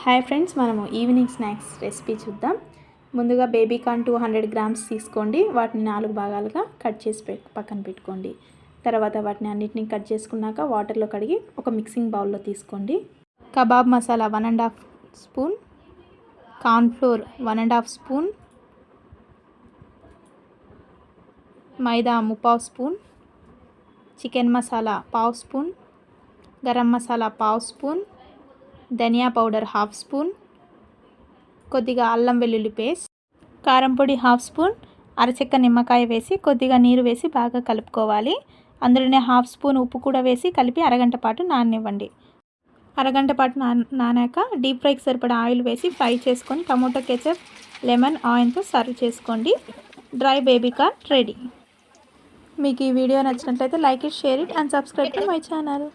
Hi friends, మనము evening snacks recipe చూద్దాం. ముందుగా బేబీ కార్న్ 200 గ్రామ్స్ తీసుకోండి. వాటిని 4 భాగాలుగా కట్ చేసి పక్కన పెట్టుకోండి. తర్వాత వాటిని అన్నిటిని కట్ చేసుకున్నాక వాటర్లో కడిగి ఒక మిక్సింగ్ బౌల్లో తీసుకోండి. Kebab masala 1½ spoon, corn flour 1½ spoon, maida 3/4 spoon, chicken masala 1/2 spoon, garam masala 1/2 spoon, dhania powder 1/2 spoon, కొద్దిగా అల్లం వెల్లుల్లి పేస్ట్, కారం పొడి 1/2 స్పూన్, అరచెక్క నిమ్మకాయ వేసి కొద్దిగా నీరు వేసి బాగా కలుపుకోవాలి. అందులోనే 1/2 స్పూన్ ఉప్పు కూడా వేసి కలిపి అరగంట పాటు నాననివ్వండి. అరగంట పాటు నానాక డీప్ ఫ్రైకి సరిపడా ఆయిల్ వేసి ఫ్రై చేసుకొని టమోటో కెచప్, లెమన్, ఆయిల్తో సర్వ్ చేసుకోండి. Dry baby corn ready. మీకు ఈ వీడియో నచ్చినట్లయితే like it, share it and subscribe to my channel.